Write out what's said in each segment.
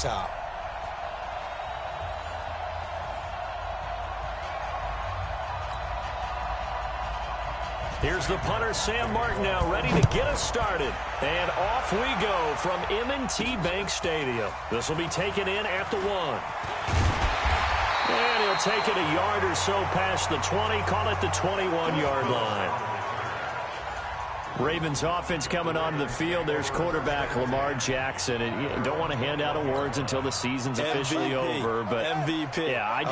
top. Here's the punter, Sam Martin, now ready to get us started. And off we go from M&T Bank Stadium. This will be taken in at the 1. And he'll take it a yard or so past the 20, call it the 21-yard line. Ravens offense coming onto the field. There's quarterback Lamar Jackson. And you don't want to hand out awards until the season's officially over. But MVP. Yeah, I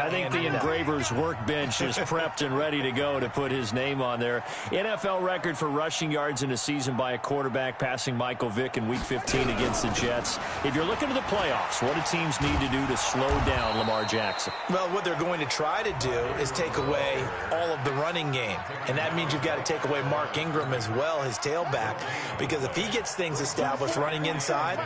think the engraver's workbench is prepped and ready to go to put his name on there. NFL record for rushing yards in a season by a quarterback, passing Michael Vick in Week 15 against the Jets. If you're looking to the playoffs, what do teams need to do to slow down Lamar Jackson? Well, what they're going to try to do is take away all of the running game. And that means you've got to take away Mark Ingram as well, his tailback, because if he gets things established running inside,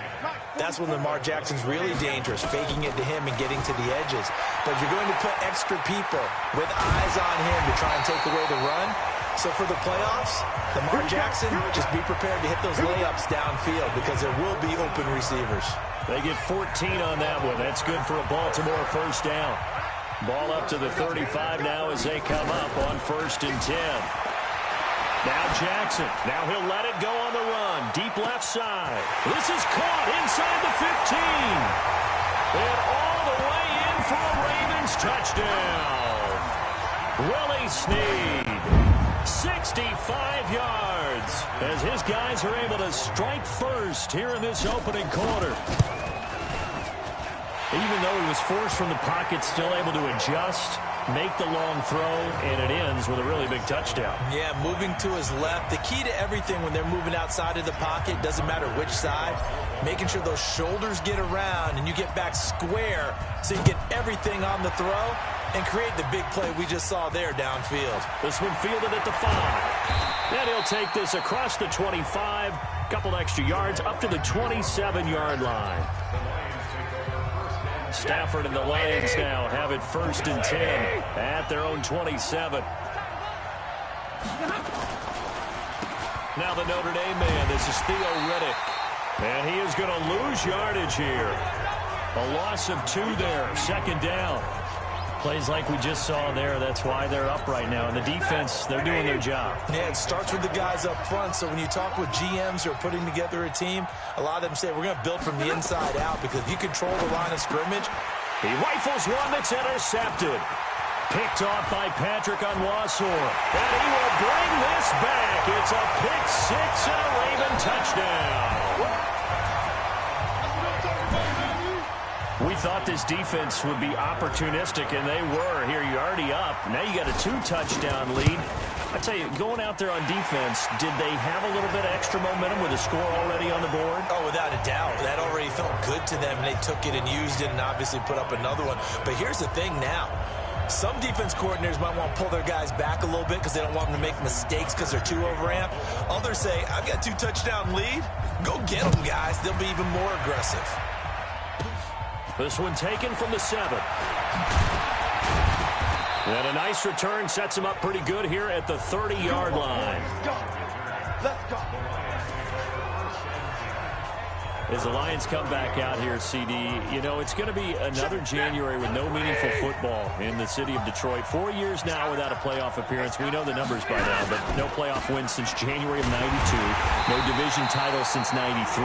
that's when Lamar Jackson's really dangerous, faking it to him and getting to the edges. But you're going to put extra people with eyes on him to try and take away the run. So for the playoffs, Lamar Jackson, just be prepared to hit those layups downfield because there will be open receivers. They get 14 on that one. That's good for a Baltimore first down. Ball up to the 35 now as they come up on 1st and 10. Now Jackson. Now he'll let it go on the run. Deep left side. This is caught inside the 15. And all the way in for a Ravens touchdown. Willie Snead. 65 yards as his guys are able to strike first here in this opening quarter. Even though he was forced from the pocket, still able to adjust, make the long throw, and it ends with a really big touchdown. Yeah, moving to his left. The key to everything when they're moving outside of the pocket, doesn't matter which side, making sure those shoulders get around and you get back square so you get everything on the throw and create the big play we just saw there downfield. This one fielded at the 5. And he'll take this across the 25, couple extra yards up to the 27-yard line. Stafford and the Lions now have it 1st and 10 at their own 27. Now the Notre Dame man, this is Theo Riddick. And he is going to lose yardage here. A loss of 2 there, 2nd down. Plays like we just saw there, that's why they're up right now. And the defense, they're doing their job. Yeah, it starts with the guys up front. So when you talk with GMs who are putting together a team, a lot of them say we're going to build from the inside out because if you control the line of scrimmage. He rifles one that's intercepted. Picked off by Patrick Onwuasor. And he will bring this back. It's a pick 6 and a Raven touchdown. We thought this defense would be opportunistic, and they were. Here, you're already up. Now you got a 2-touchdown lead. I tell you, going out there on defense, did they have a little bit of extra momentum with a score already on the board? Oh, without a doubt. That already felt good to them, and they took it and used it and obviously put up another one. But here's the thing now. Some defense coordinators might want to pull their guys back a little bit because they don't want them to make mistakes because they're too overamped. Others say, I've got 2-touchdown lead. Go get them, guys. They'll be even more aggressive. This one taken from the 7. And a nice return sets him up pretty good here at the 30-yard line. Let's go. As the Lions come back out here, CD, you know, it's going to be another January with no meaningful football in the city of Detroit. 4 years now without a playoff appearance. We know the numbers by now, but no playoff wins since January of 92. No division title since 93.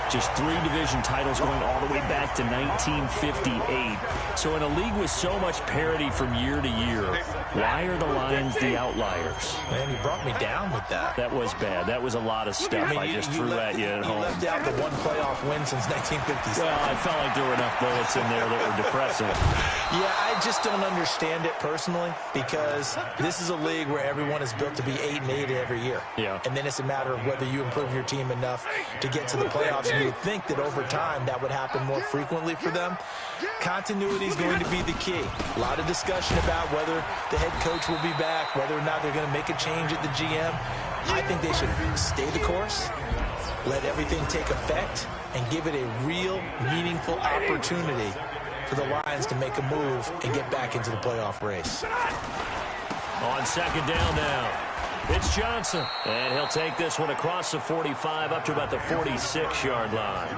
Just 3 division titles going all the way back to 1958. So in a league with so much parity from year to year, why are the Lions the outliers? Man, you brought me down with that. That was bad. That was a lot of stuff I just threw at you at home. You left out the 1 playoff win since 1956. Well, I felt like there were enough bullets in there that were depressing. Yeah, I just don't understand it personally because this is a league where everyone is built to be 8-8 every year. Yeah. And then it's a matter of whether you improve your team enough to get to the playoffs. And you would think that over time that would happen more frequently for them. Continuity is going to be the key. A lot of discussion about whether the head coach will be back, whether or not they're going to make a change at the GM. I think they should stay the course, let everything take effect, and give it a real, meaningful opportunity for the Lions to make a move and get back into the playoff race. On 2nd down now, it's Johnson. And he'll take this one across the 45 up to about the 46-yard line.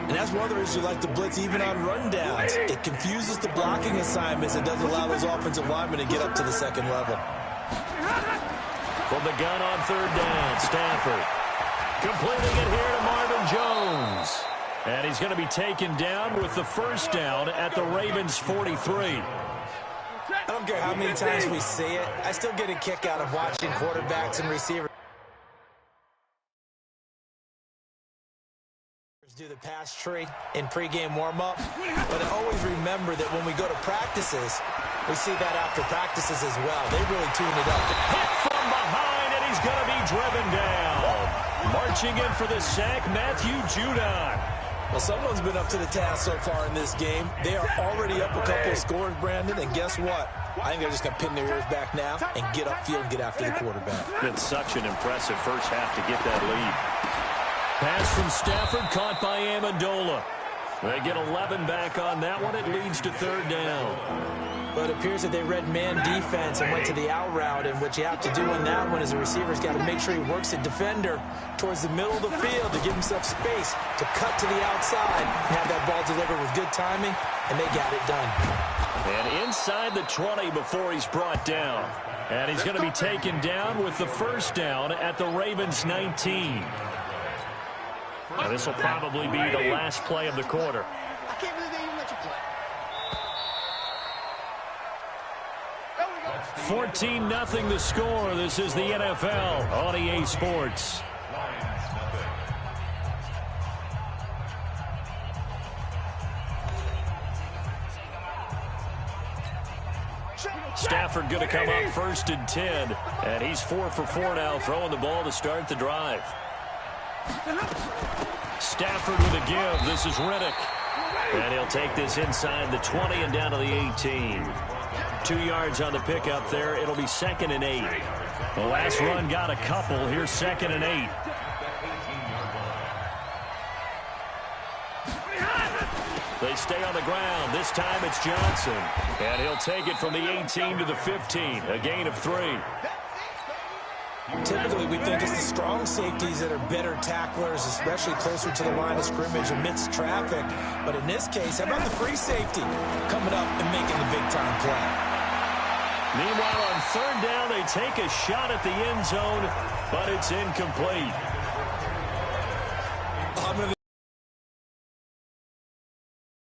And that's one of the reasons you like to blitz even on rundowns. It confuses the blocking assignments and doesn't allow those offensive linemen to get up to the second level. From the gun on third down, Stafford. Completing it here to Marvin Jones. And he's going to be taken down with the first down at the Ravens' 43. I don't care how many times we see it. I still get a kick out of watching quarterbacks and receivers do the pass tree in pregame warm-up, but I always remember that when we go to practices, we see that after practices as well. They really tune it up. Hit from behind, and he's going to be driven down. Marching in for the sack, Matthew Judon. Well, someone's been up to the task so far in this game. They are already up a couple of scores, Brandon, and guess what? I think they're just going to pin their ears back now and get upfield and get after the quarterback. Been such an impressive first half to get that lead. Pass from Stafford, caught by Amendola. They get 11 back on that one. It leads to third down. But it appears that they read man defense and went to the out route, and what you have to do in that one is the receiver's got to make sure he works the defender towards the middle of the field to give himself space to cut to the outside and have that ball delivered with good timing, and they got it done. And inside the 20 before he's brought down. And he's going to be taken down with the first down at the Ravens' 19. Now, this will probably be the last play of the quarter. I can't believe they even let you play. 14-0 the score. This is the NFL on EA Sports. Stafford going to come up first and 10. And he's 4 for 4 now, throwing the ball to start the drive. Stafford with a give. This is Riddick. And he'll take this inside the 20 and down to the 18. 2 yards on the pickup there. It'll be 2nd and 8. The last run got a couple. Here's 2nd and 8. They stay on the ground. This time it's Johnson. And he'll take it from the 18 to the 15. A gain of 3. Typically, we think it's the strong safeties that are better tacklers, especially closer to the line of scrimmage amidst traffic. But in this case, how about the free safety coming up and making the big-time play? Meanwhile, on third down, they take a shot at the end zone, but it's incomplete. I'm going to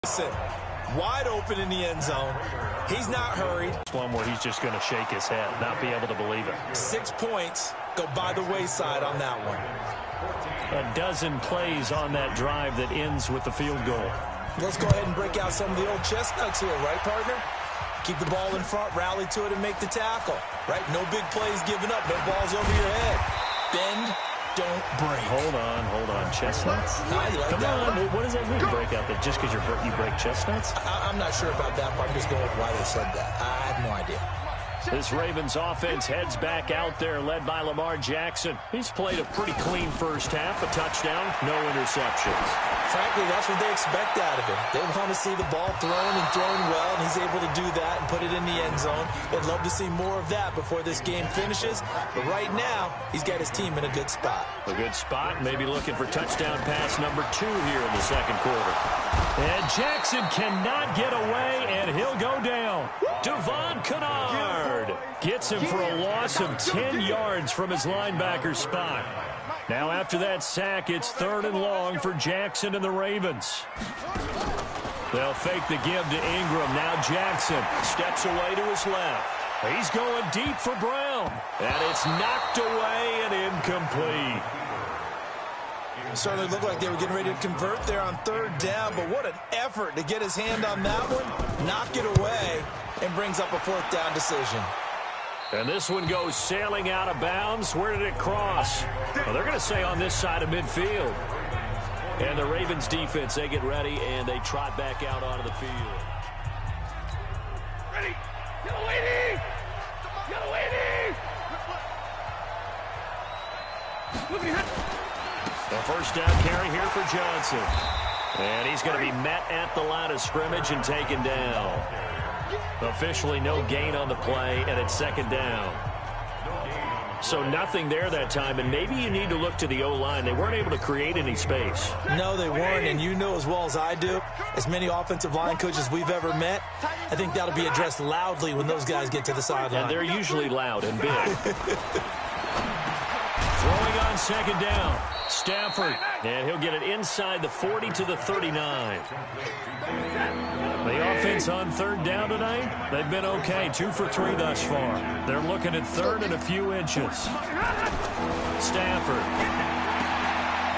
listen. Wide open in the end zone. He's not hurried. It's one where he's just going to shake his head, not be able to believe it. 6 points go by the wayside on that one. A dozen plays on that drive that ends with the field goal. Let's go ahead and break out some of the old chestnuts here, right, partner? Keep the ball in front, rally to it, and make the tackle, right? No big plays given up, no balls over your head. Bend, don't break. Hold on. Chestnuts? Like Come on. What does that mean, break out? That just because you break chestnuts? I'm not sure about that, but I'm just going with why they said that. I have no idea. This Ravens offense heads back out there, led by Lamar Jackson. He's played a pretty clean first half, a touchdown, no interceptions. Frankly, that's what they expect out of him. They want to see the ball thrown and thrown well, and he's able to do that and put it in the end zone. They'd love to see more of that before this game finishes, but right now, he's got his team in a good spot. A good spot, maybe looking for touchdown pass number 2 here in the second quarter. And Jackson cannot get away, and he'll go down. Devon Kennard gets him for a loss of 10 yards from his linebacker spot. Now after that sack, it's 3rd and long for Jackson and the Ravens. They'll fake the give to Ingram. Now Jackson steps away to his left. He's going deep for Brown. And it's knocked away and incomplete. Certainly looked like they were getting ready to convert there on 3rd down, but what an effort to get his hand on that one, knock it away, and brings up a 4th down decision. And this one goes sailing out of bounds. Where did it cross? Well, they're going to say on this side of midfield. And the Ravens defense, they get ready, and they trot back out onto the field. Ready. Get away, Get away, The first down carry here for Johnson. And he's going to be met at the line of scrimmage and taken down. Officially no gain on the play, and it's 2nd down. So nothing there that time, and maybe you need to look to the O-line. They weren't able to create any space. No, they weren't, and you know as well as I do, as many offensive line coaches we've ever met, I think that'll be addressed loudly when those guys get to the sideline. And they're usually loud and big. Throwing on second down. Stafford, and he'll get it inside the 40 to the 39. The offense on third down tonight, they've been okay. 2 for 3 thus far. They're looking at third and a few inches. Stafford.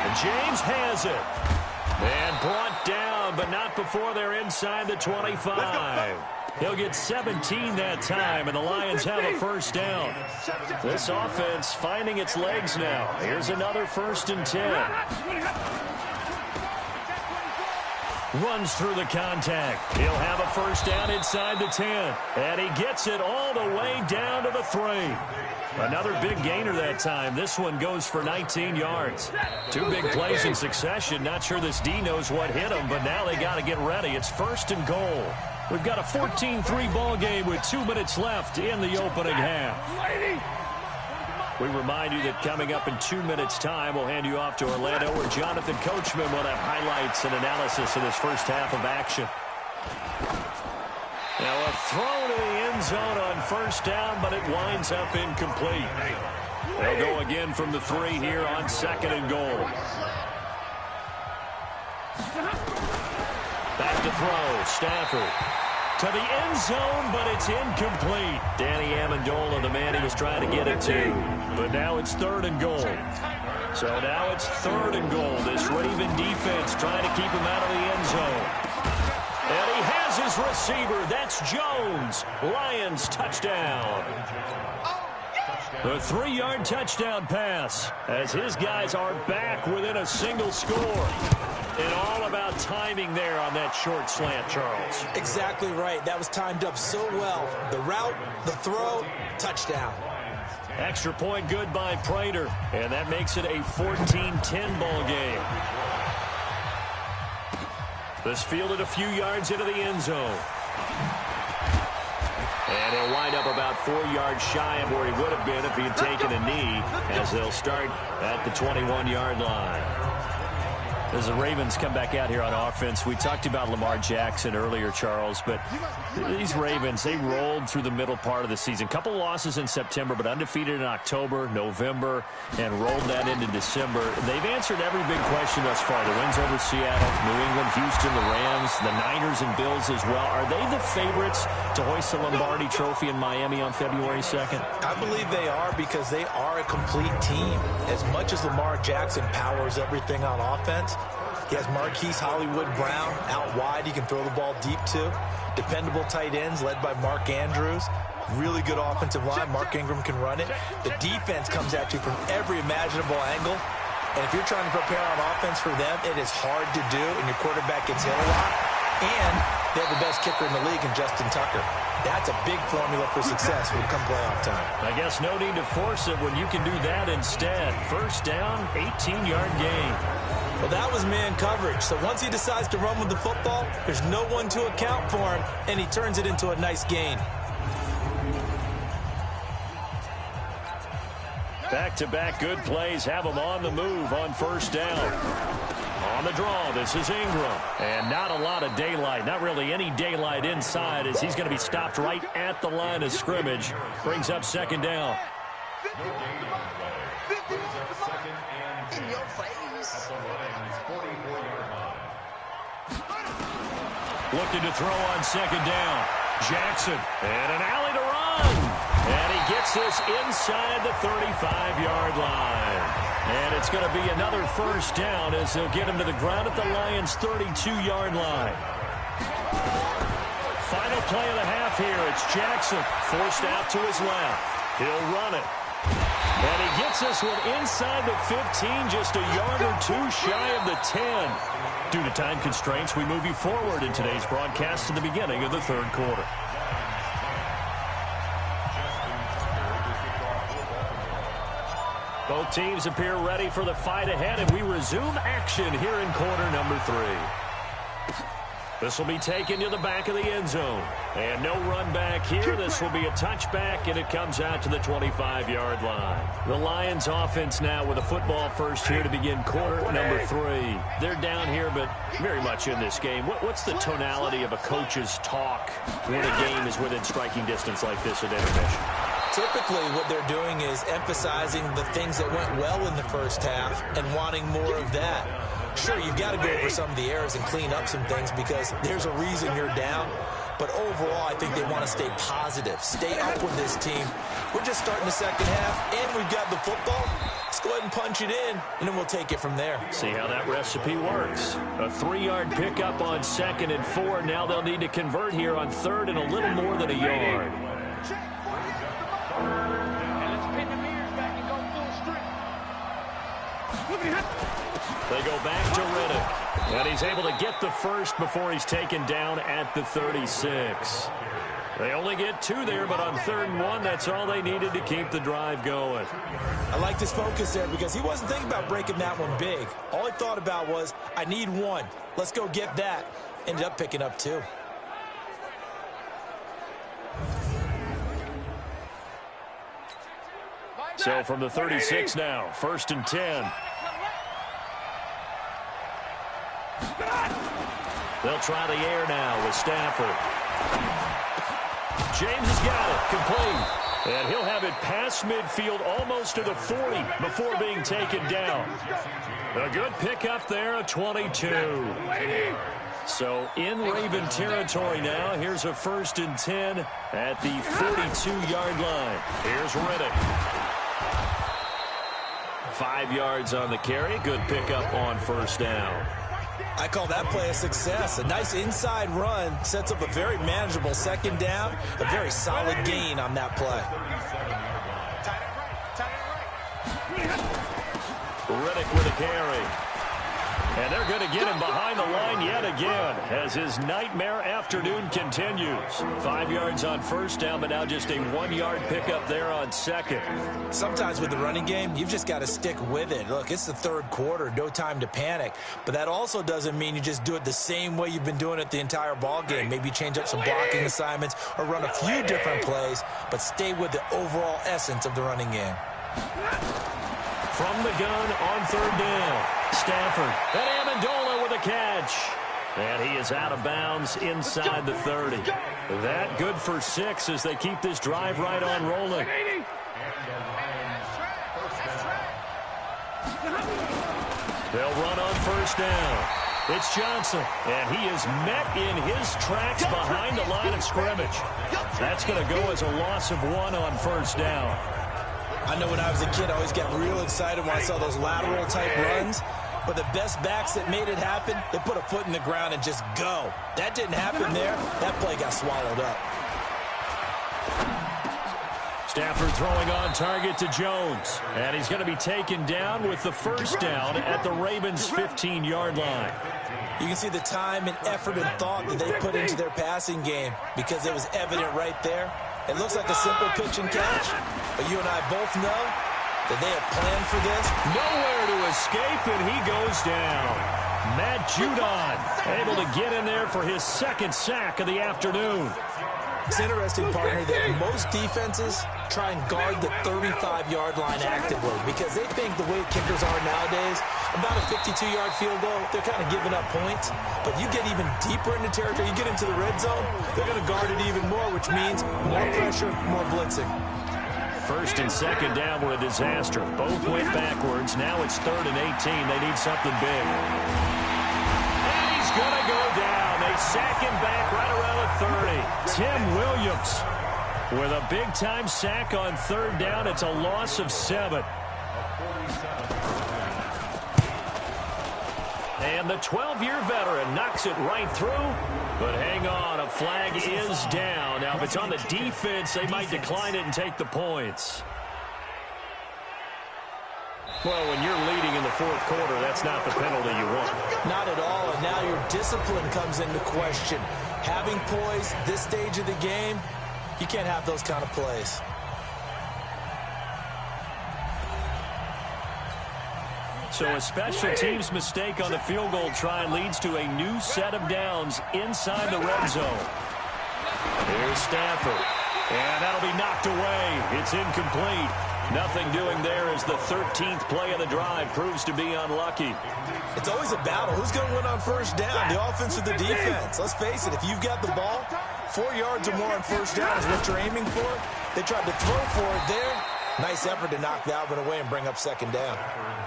And James has it. And brought down, but not before they're inside the 25. He'll get 17 that time, and the Lions have a first down. This offense finding its legs now. Here's another 1st and 10. Runs through the contact. He'll have a first down inside the 10. And he gets it all the way down to the 3. Another big gainer that time. This one goes for 19 yards. 2 big plays in succession. Not sure this D knows what hit him, but now they got to get ready. It's 1st and goal. We've got a 14-3 ball game with 2 minutes left in the opening half. We remind you that coming up in 2 minutes' time, we'll hand you off to Orlando, where Jonathan Coachman will have highlights and analysis of this first half of action. Now a throw to the end zone on first down, but it winds up incomplete. They'll go again from the 3 here on 2nd and goal. Back to throw, Stafford. To the end zone, but it's incomplete. Danny Amendola, the man he was trying to get it to. But now it's 3rd and goal. So now it's 3rd and goal. This Raven defense trying to keep him out of the end zone. And he has his receiver. That's Jones. Lions touchdown. The 3-yard touchdown pass as his guys are back within a single score. And all about timing there on that short slant, Charles. Exactly right. That was timed up so well. The route, the throw, touchdown. Extra point good by Prater. And that makes it a 14-10 ball game. This fielded a few yards into the end zone. And he'll wind up about 4 yards shy of where he would have been if he had taken a knee, as they'll start at the 21-yard line. As the Ravens come back out here on offense, we talked about Lamar Jackson earlier, Charles, but these Ravens, they rolled through the middle part of the season. Couple losses in September, but undefeated in October, November, and rolled that into December. They've answered every big question thus far. The wins over Seattle, New England, Houston, the Rams, the Niners and Bills as well. Are they the favorites to hoist the Lombardi Trophy in Miami on February 2nd? I believe they are, because they are a complete team. As much as Lamar Jackson powers everything on offense, he has Marquise Hollywood Brown out wide. He can throw the ball deep, too. Dependable tight ends led by Mark Andrews. Really good offensive line. Mark Ingram can run it. The defense comes at you from every imaginable angle. And if you're trying to prepare on offense for them, it is hard to do, and your quarterback gets hit a lot. And they have the best kicker in the league in Justin Tucker. That's a big formula for success when it comes playoff time. I guess no need to force it when you can do that instead. First down, 18-yard gain. Well, that was man coverage. So once he decides to run with the football, there's no one to account for him, and he turns it into a nice gain. Back-to-back good plays have him on the move on first down. On the draw, this is Ingram. And not a lot of daylight, not really any daylight inside, as he's going to be stopped right at the line of scrimmage. Brings up second down. In your face. Looking to throw on second down. Jackson, and an alley to run. And he gets this inside the 35-yard line. And it's going to be another first down as they'll get him to the ground at the Lions' 32-yard line. Final play of the half here. It's Jackson forced out to his left. He'll run it. And he gets this one inside the 15, just a yard or two shy of the 10. Due to time constraints, we move you forward in today's broadcast to the beginning of the third quarter. Both teams appear ready for the fight ahead, and we resume action here in quarter number 3. This will be taken to the back of the end zone. And no run back here. This will be a touchback, and it comes out to the 25-yard line. The Lions offense now with a football first here to begin quarter number 3. They're down here, but very much in this game. What's the tonality of a coach's talk when a game is within striking distance like this at intermission? Typically, what they're doing is emphasizing the things that went well in the first half and wanting more of that. Sure, you've got to go over some of the errors and clean up some things because there's a reason you're down. But overall, I think they want to stay positive, stay up with this team. We're just starting the second half, and we've got the football. Let's go ahead and punch it in, and then we'll take it from there. See how that recipe works. A 3-yard pickup on 2nd and 4. Now they'll need to convert here on 3rd and a little more than a yard. They go back to Riddick, and he's able to get the first before he's taken down at the 36. They only get 2 there, but on 3rd and 1, that's all they needed to keep the drive going. I like his focus there because he wasn't thinking about breaking that one big. All he thought about was, I need 1. Let's go get that. Ended up picking up 2. So from the 36 now, 1st and 10. They'll try the air now with Stafford. James has got it, complete. And he'll have it past midfield almost to the 40 before being taken down. A good pickup there, a 22. So in Raven territory now, here's a 1st and 10 at the 42-yard line. Here's Riddick. 5 yards on the carry, good pickup on 1st down. I call that play a success. A nice inside run sets up a very manageable 2nd down. A very solid gain on that play. Riddick with a carry. And they're going to get him behind the line yet again as his nightmare afternoon continues. 5 yards on 1st down, but now just a 1-yard pickup there on 2nd. Sometimes with the running game, you've just got to stick with it. Look, it's the 3rd quarter, no time to panic. But that also doesn't mean you just do it the same way you've been doing it the entire ball game. Maybe change up some blocking assignments or run a few different plays, but stay with the overall essence of the running game. From the gun on 3rd down, Stafford and Amendola with a catch. And he is out of bounds inside the 30. That good for 6 as they keep this drive right on rolling. They'll run on 1st down. It's Johnson, and he is met in his tracks behind the line of scrimmage. That's going to go as a loss of 1 on 1st down. I know when I was a kid, I always got real excited when I saw those lateral-type runs. But the best backs that made it happen, they put a foot in the ground and just go. That didn't happen there. That play got swallowed up. Stafford throwing on target to Jones. And he's going to be taken down with the 1st down at the Ravens' 15-yard line. You can see the time and effort and thought that they put into their passing game because it was evident right there. It looks like a simple pitch and catch, but you and I both know that they have planned for this. Nowhere to escape, and he goes down. Matt Judon able to get in there for his 2nd sack of the afternoon. It's interesting, partner, that most defenses try and guard the 35-yard line actively because they think the way kickers are nowadays, about a 52-yard field goal, they're kind of giving up points. But you get even deeper into territory, you get into the red zone, they're going to guard it even more, which means more pressure, more blitzing. 1st and 2nd down were a disaster. Both went backwards. Now it's 3rd and 18. They need something big. And he's going to go down. They sack him back right around the 30. Tim Williams with a big-time sack on 3rd down. It's a loss of 7. And the 12-year veteran knocks it right through. But hang on, a flag is down. Now, if it's on the defense, they might decline it and take the points. Well, when you're leading in the 4th quarter, that's not the penalty you want. Not at all, and now your discipline comes into question. Having poise this stage of the game, you can't have those kind of plays. So a special teams mistake on the field goal try leads to a new set of downs inside the red zone. Here's Stafford. And that'll be knocked away. It's incomplete. Nothing doing there as the 13th play of the drive proves to be unlucky. It's always a battle. Who's going to win on first down, the offense or the defense? Let's face it, if you've got the ball, 4 yards or more on first down is what you're aiming for. They tried to throw for it there. Nice effort to knock that one away and bring up second down.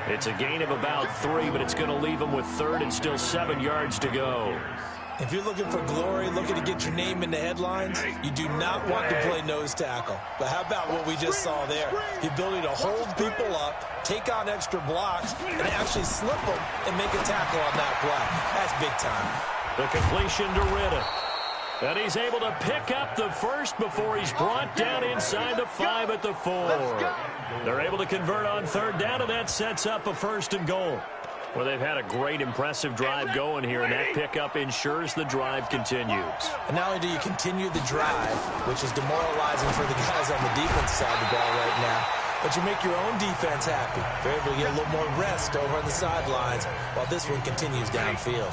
It's a gain of about 3, but it's going to leave them with third and still 7 yards to go. If you're looking for glory, looking to get your name in the headlines, you do not want to play nose tackle. But how about what we just saw there? The ability to hold people up, take on extra blocks, and actually slip them and make a tackle on that play. That's big time. The completion to Riddick. And he's able to pick up the first before he's brought down inside the 5 at the 4. They're able to convert on third down, and that sets up a 1st and goal. Well, they've had a great, impressive drive going here, and that pickup ensures the drive continues. And not only do you continue the drive, which is demoralizing for the guys on the defense side of the ball right now, but you make your own defense happy. They're able to get a little more rest over on the sidelines while this one continues downfield.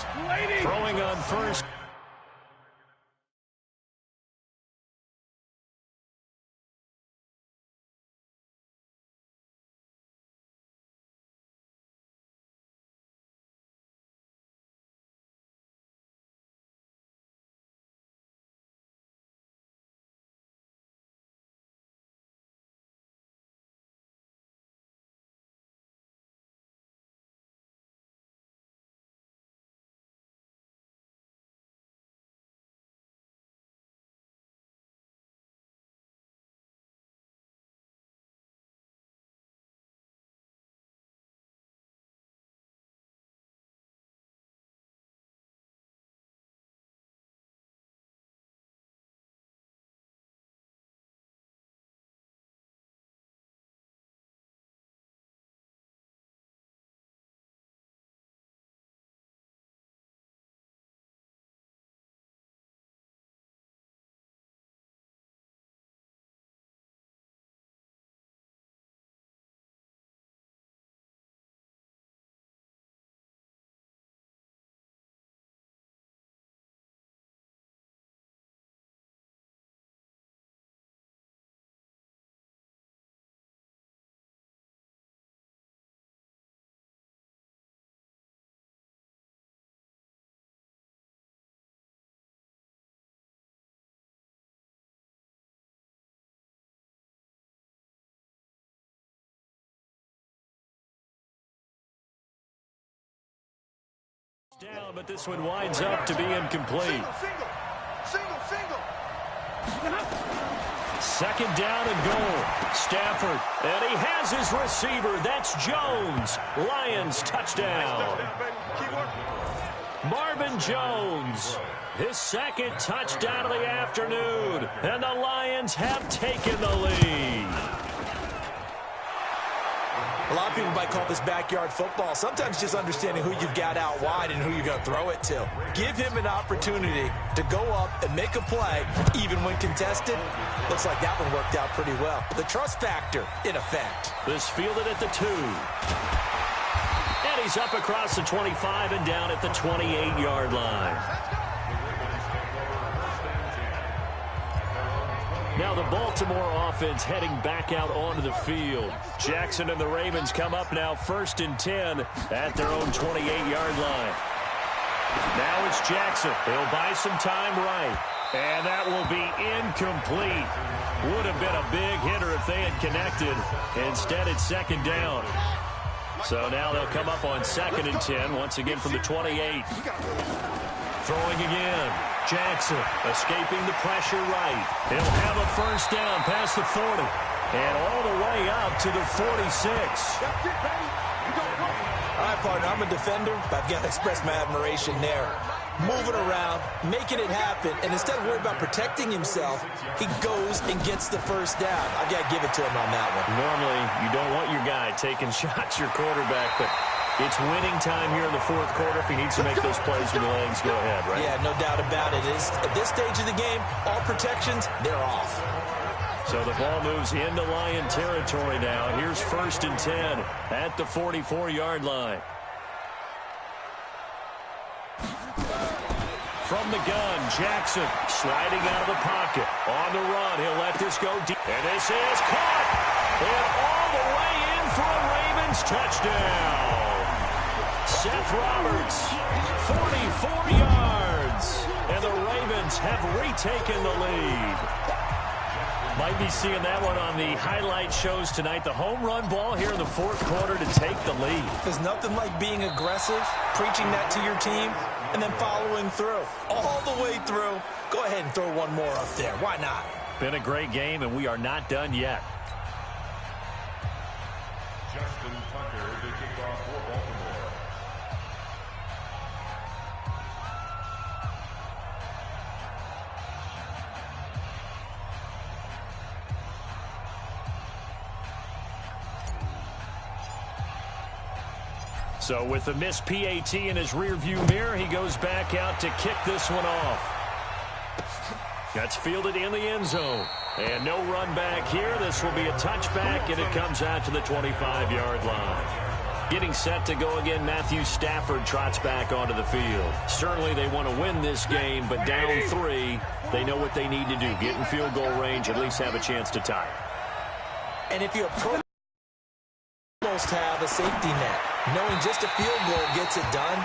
Throwing on first. Down, but this one winds up to be incomplete. Single. Second down and goal. Stafford, and he has his receiver. That's Jones. Lions touchdown. Marvin Jones, his second touchdown of the afternoon, and the Lions have taken the lead. A lot of people might call this backyard football. Sometimes just understanding who you've got out wide and who you're going to throw it to. Give him an opportunity to go up and make a play, even when contested. Looks like that one worked out pretty well. The trust factor, in effect. This fielded at the 2. And he's up across the 25 and down at the 28-yard line. Now the Baltimore offense heading back out onto the field. Jackson and the Ravens come up now 1st and 10 at their own 28-yard line. Now it's Jackson. He'll buy some time right. And that will be incomplete. Would have been a big hitter if they had connected. Instead, it's second down. So now they'll come up on 2nd and 10, once again from the 28. Throwing again. Jackson escaping the pressure right. He'll have a first down past the 40. And all the way up to the 46. All right, partner, I'm a defender, but I've got to express my admiration there. Moving around, making it happen, and instead of worrying about protecting himself, he goes and gets the first down. I've got to give it to him on that one. Normally, you don't want your guy taking shots, your quarterback, but it's winning time here in the 4th quarter. If he needs to make those plays when the legs go ahead, right? Yeah, no doubt about it. At this stage of the game, all protections, they're off. So the ball moves into Lion territory now. Here's 1st and 10 at the 44-yard line. From the gun, Jackson sliding out of the pocket. On the run, he'll let this go deep. And this is caught. And all the way in for a Ravens touchdown. Seth Roberts, 44 yards. And the Ravens have retaken the lead. Might be seeing that one on the highlight shows tonight. The home run ball here in the 4th quarter to take the lead. There's nothing like being aggressive, preaching that to your team, and then following through. All the way through. Go ahead and throw one more up there. Why not? Been a great game, and we are not done yet. Justin Tucker to kick off for Baltimore. So with the missed PAT in his rearview mirror, he goes back out to kick this one off. That's fielded in the end zone. And no run back here. This will be a touchback, and it comes out to the 25-yard line. Getting set to go again, Matthew Stafford trots back onto the field. Certainly they want to win this game, but down 3, they know what they need to do. Get in field goal range, at least have a chance to tie. And if you approach, almost have a safety net. Knowing just a field goal gets it done.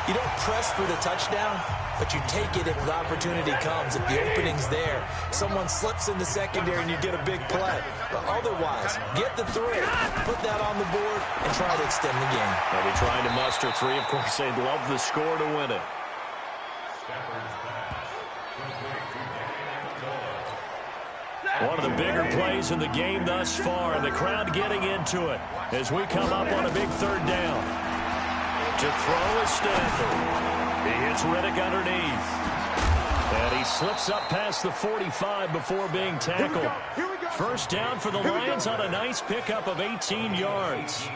You don't press for the touchdown, but you take it if the opportunity comes. If the opening's there, someone slips in the secondary and you get a big play. But otherwise, get the 3, put that on the board, and try to extend the game. They'll be trying to muster 3. Of course, they'd love the score to win it. One of the bigger plays in the game thus far, and the crowd getting into it as we come up on a big 3rd down. To throw is Stafford. He hits Riddick underneath. And he slips up past the 45 before being tackled. First down for the Lions on a nice pickup of 18 yards.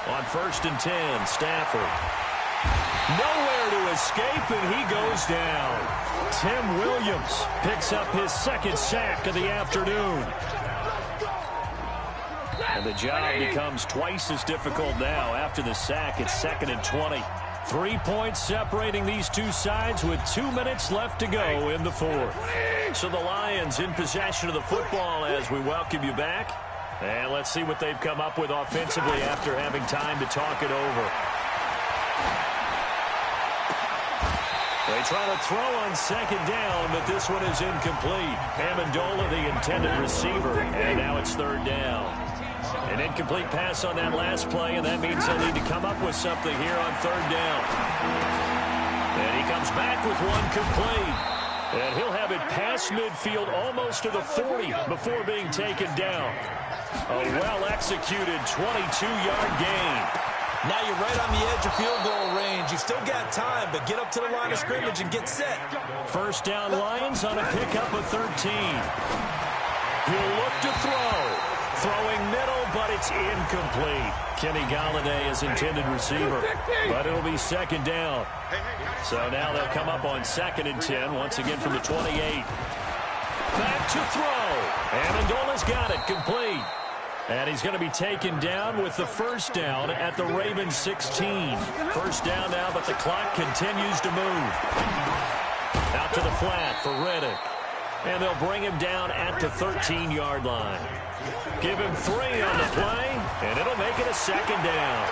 On 1st and 10, Stafford. Nowhere to escape, and he goes down. Tim Williams picks up his 2nd sack of the afternoon. And the job becomes twice as difficult now. After the sack, it's 2nd and 20. 3 points separating these two sides with 2 minutes left to go in the 4th. So the Lions in possession of the football as we welcome you back. And let's see what they've come up with offensively after having time to talk it over. They try to throw on 2nd down, but this one is incomplete. Amendola, the intended receiver, and now it's 3rd down. An incomplete pass on that last play, and that means they'll need to come up with something here on 3rd down. And he comes back with one complete. And he'll have it past midfield almost to the 40 before being taken down. A well-executed 22-yard gain. Now you're right on the edge of field goal range. You've still got time, but get up to the line of scrimmage and get set. First down Lions on a pickup of 13. He'll look to throw. Throwing middle, but it's incomplete. Kenny Golladay is intended receiver, but it'll be 2nd down. So now they'll come up on 2nd and 10, once again from the 28. Back to throw. Amendola's got it, complete. And he's going to be taken down with the first down at the Ravens 16. First down now, but the clock continues to move. Out to the flat for Riddick. And they'll bring him down at the 13-yard line. Give him 3 on the play, and it'll make it a 2nd down.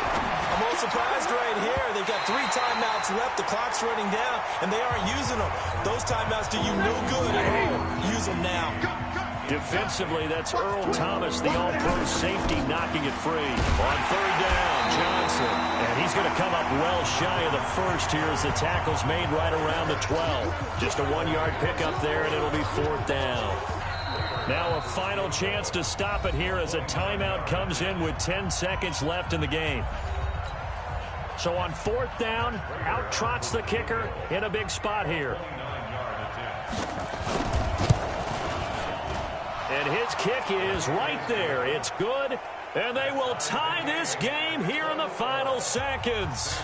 I'm a little surprised right here. They've got 3 timeouts left. The clock's running down, and they aren't using them. Those timeouts do you no good at home. Use them now. Defensively, that's Earl Thomas, the all-pro safety, knocking it free. On 3rd down, Johnson. And he's going to come up well shy of the first here as the tackle's made right around the 12. Just a 1-yard pickup there, and it'll be 4th down. Now a final chance to stop it here as a timeout comes in with 10 seconds left in the game. So on 4th down, out trots the kicker in a big spot here. And his kick is right there. It's good, and they will tie this game here in the final seconds.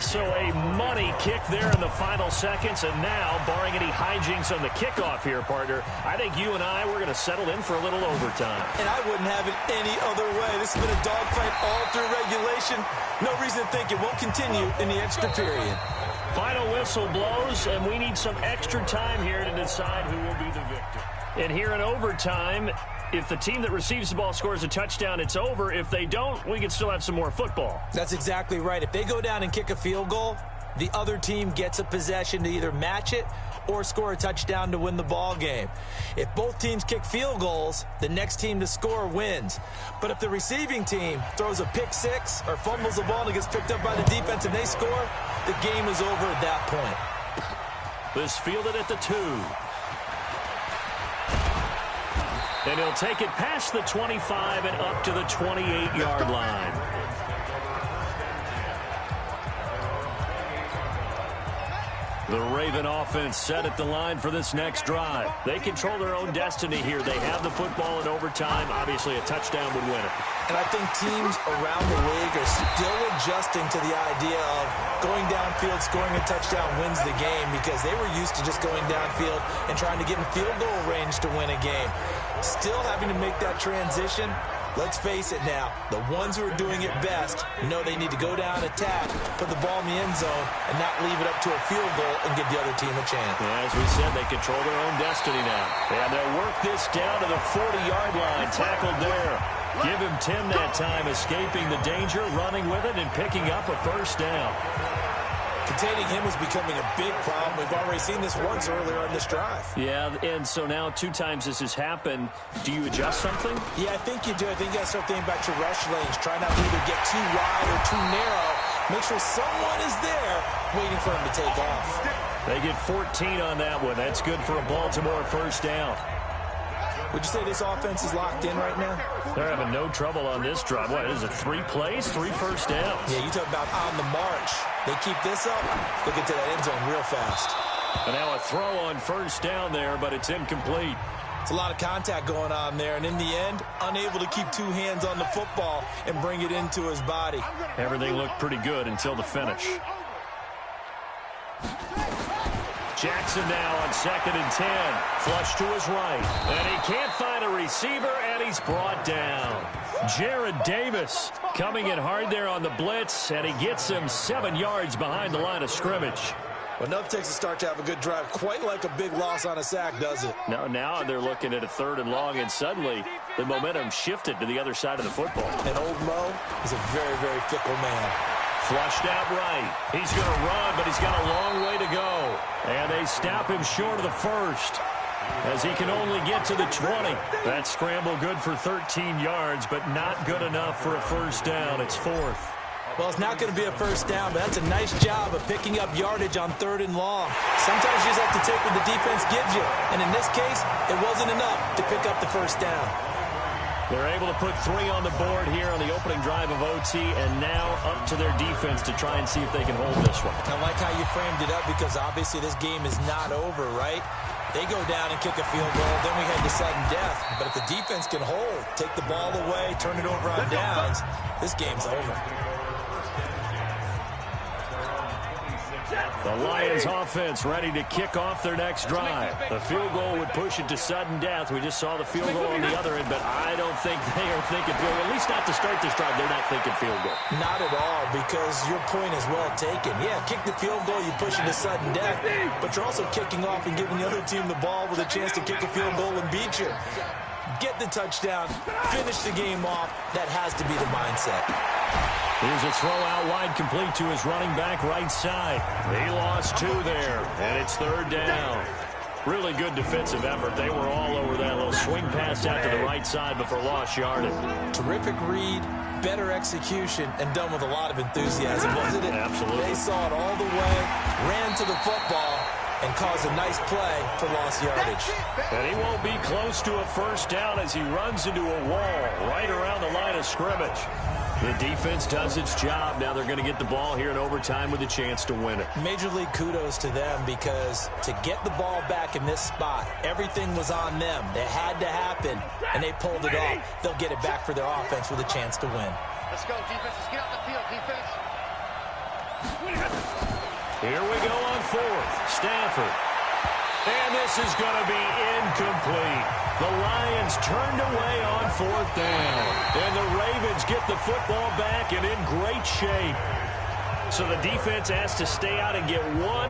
So a money kick there in the final seconds, and now, barring any hijinks on the kickoff here, partner, I think you and I, we're going to settle in for a little overtime. And I wouldn't have it any other way. This has been a dogfight all through regulation. No reason to think it won't continue in the extra period. Final whistle blows, and we need some extra time here to decide who will be the victor. And here in overtime, if the team that receives the ball scores a touchdown, it's over. If they don't, we can still have some more football. That's exactly right. If they go down and kick a field goal, the other team gets a possession to either match it or score a touchdown to win the ball game. If both teams kick field goals, the next team to score wins. But if the receiving team throws a pick six or fumbles the ball and it gets picked up by the defense and they score, the game is over at that point. This fielded at the 2. And he'll take it past the 25 and up to the 28-yard line. The Raven offense set at the line for this next drive. They control their own destiny here. They have the football in overtime. Obviously, a touchdown would win it. And I think teams around the league are still adjusting to the idea of going downfield, scoring a touchdown wins the game, because they were used to just going downfield and trying to get in field goal range to win a game. Still having to make that transition. Let's face it now, the ones who are doing it best know they need to go down, attack, put the ball in the end zone, and not leave it up to a field goal and give the other team a chance. Yeah, as we said, they control their own destiny now. And they'll work this down to the 40-yard line, tackled there. Give him 10 that time, escaping the danger, running with it, and picking up a first down. Containing him is becoming a big problem. We've already seen this once earlier on this drive. Yeah, and so now 2 times this has happened. Do you adjust something? Yeah, I think you do. I think you got to start thinking about your rush lanes. Try not to either get too wide or too narrow. Make sure someone is there waiting for him to take off. They get 14 on that one. That's good for a Baltimore first down. Would you say this offense is locked in right now? They're having no trouble on this drive. What is it, 3 plays, 3 first downs? Yeah, you talk about on the march. They keep this up, they'll get to that end zone real fast. And now a throw on first down there, but it's incomplete. It's a lot of contact going on there, and in the end, unable to keep 2 hands on the football and bring it into his body. Everything looked pretty good until the finish. Jackson now on 2nd and 10. Flush to his right. And he can't find a receiver, and he's brought down. Jared Davis coming in hard there on the blitz, and he gets him 7 yards behind the line of scrimmage. Well, enough takes a start to have a good drive. Quite like a big loss on a sack, does it? Now they're looking at a 3rd and long, and suddenly the momentum shifted to the other side of the football. And old Mo is a very, very fickle man. Flushed out right. He's going to run, but he's got a long way to go. And they stop him short of the 1st as he can only get to the 20. That scramble good for 13 yards, but not good enough for a first down. It's 4th. Well, it's not going to be a first down, but that's a nice job of picking up yardage on 3rd and long. Sometimes you just have to take what the defense gives you. And in this case, it wasn't enough to pick up the first down. They're able to put 3 on the board here on the opening drive of OT, and now up to their defense to try and see if they can hold this one. I like how you framed it up, because obviously this game is not over, right? They go down and kick a field goal, then we head to sudden death. But if the defense can hold, take the ball away, turn it over on downs, this game's over. The Lions offense ready to kick off their next drive. The field goal would push it to sudden death. We just saw the field goal on the other end, but I don't think they are thinking field goal. At least not to start this drive. They're not thinking field goal. Not at all, because your point is well taken. Yeah, kick the field goal, you push it to sudden death, but you're also kicking off and giving the other team the ball with a chance to kick a field goal and beat you. Get the touchdown, finish the game off. That has to be the mindset. Here's a throw out wide, complete to his running back right side. He lost 2 there, and it's 3rd down. Really good defensive effort. They were all over that little swing pass out to the right side before lost yardage. Terrific read, better execution, and done with a lot of enthusiasm, wasn't it? Absolutely. They saw it all the way, ran to the football, and caused a nice play for lost yardage. And he won't be close to a first down as he runs into a wall right around the line of scrimmage. The defense does its job. Now they're going to get the ball here in overtime with a chance to win it. Major league kudos to them, because to get the ball back in this spot, everything was on them. It had to happen, and they pulled it off. They'll get it back for their offense with a chance to win. Let's go, defense. Let's get out the field, defense. Here we go on fourth. Stafford. And this is going to be incomplete. The Lions turned away on fourth down. And the Ravens get the football back and in great shape. So the defense has to stay out and get one.